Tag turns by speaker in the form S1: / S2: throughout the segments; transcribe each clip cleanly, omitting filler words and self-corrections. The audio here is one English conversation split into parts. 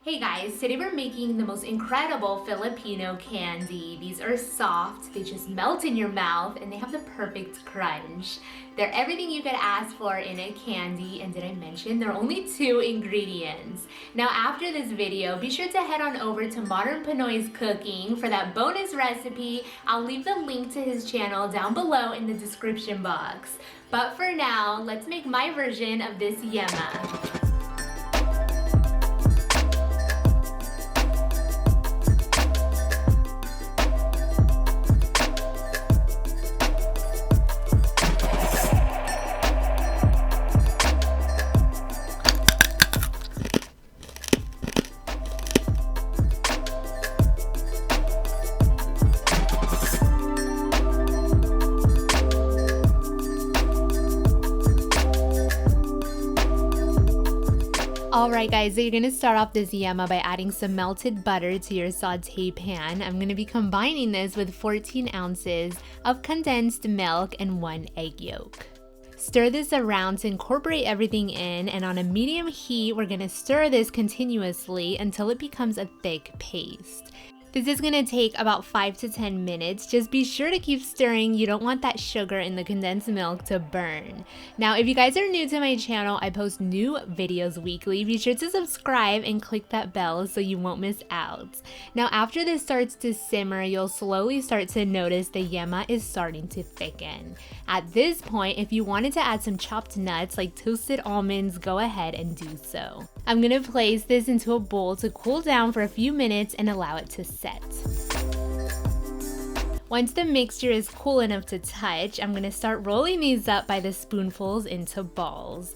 S1: Hey guys, today we're making the most incredible Filipino candy. These are soft, they just melt in your mouth, and they have the perfect crunch. They're everything you could ask for in a candy, and did I mention there are only 2 ingredients. Now after this video, be sure to head on over to Modern Pinoy's Cooking for that bonus recipe. I'll leave the link to his channel down below in the description box. But for now, let's make my version of this Yema. Alright guys, so you're going to start off this Yema by adding some melted butter to your saute pan. I'm going to be combining this with 14 ounces of condensed milk and 1 egg yolk. Stir this around to incorporate everything in, and on a medium heat, we're going to stir this continuously until it becomes a thick paste. This is going to take about 5 to 10 minutes. Just be sure to keep stirring. You don't want that sugar in the condensed milk to burn. Now, if you guys are new to my channel, I post new videos weekly. Be sure to subscribe and click that bell so you won't miss out. Now, after this starts to simmer, you'll slowly start to notice the Yema is starting to thicken. At this point, if you wanted to add some chopped nuts like toasted almonds, go ahead and do so. I'm going to place this into a bowl to cool down for a few minutes and allow it to set. Once the mixture is cool enough to touch, I'm going to start rolling these up by the spoonfuls into balls.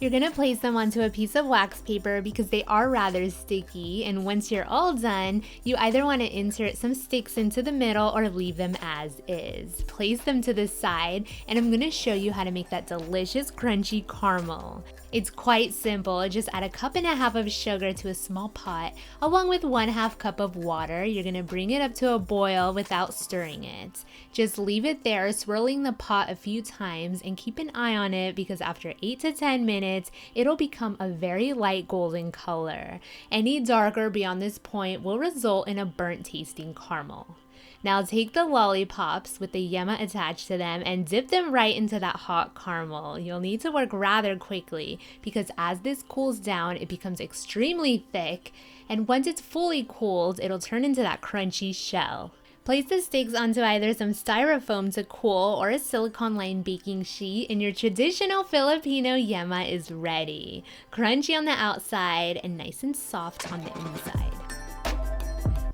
S1: You're going to place them onto a piece of wax paper because they are rather sticky, and once you're all done, you either want to insert some sticks into the middle or leave them as is. Place them to the side, and I'm going to show you how to make that delicious crunchy caramel. It's quite simple. Just add 1.5 cups of sugar to a small pot along with 1/2 cup of water. You're going to bring it up to a boil without stirring it. Just leave it there, swirling the pot a few times, and keep an eye on it because after 8 to 10 minutes, it'll become a very light golden color. Any darker beyond this point will result in a burnt tasting caramel. Now take the lollipops with the Yema attached to them and dip them right into that hot caramel. You'll need to work rather quickly because as this cools down, it becomes extremely thick, and once it's fully cooled, it'll turn into that crunchy shell. Place the sticks onto either some Styrofoam to cool or a silicone-lined baking sheet, and your traditional Filipino Yema is ready. Crunchy on the outside and nice and soft on the inside.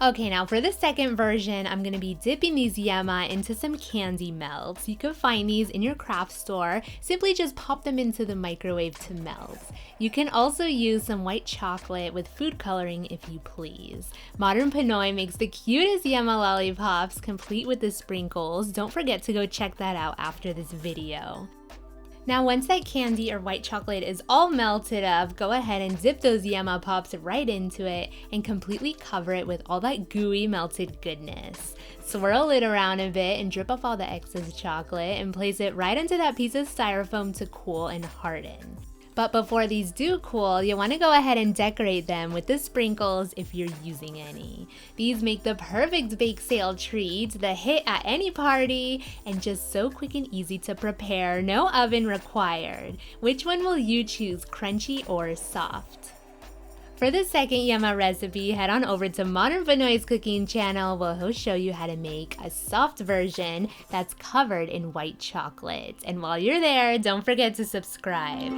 S1: Okay, now for the second version, I'm going to be dipping these Yema into some candy melts. You can find these in your craft store. Simply just pop them into the microwave to melt. You can also use some white chocolate with food coloring if you please. Modern Pinoy makes the cutest Yema lollipops, complete with the sprinkles. Don't forget to go check that out after this video. Now once that candy or white chocolate is all melted up, go ahead and dip those Yema pops right into it and completely cover it with all that gooey melted goodness. Swirl it around a bit and drip off all the excess chocolate and place it right into that piece of Styrofoam to cool and harden. But before these do cool, you want to go ahead and decorate them with the sprinkles if you're using any. These make the perfect bake sale treat, the hit at any party, and just so quick and easy to prepare, no oven required. Which one will you choose, crunchy or soft? For the second Yema recipe, head on over to Modern Pinoy's Cooking channel where he'll show you how to make a soft version that's covered in white chocolate. And while you're there, don't forget to subscribe.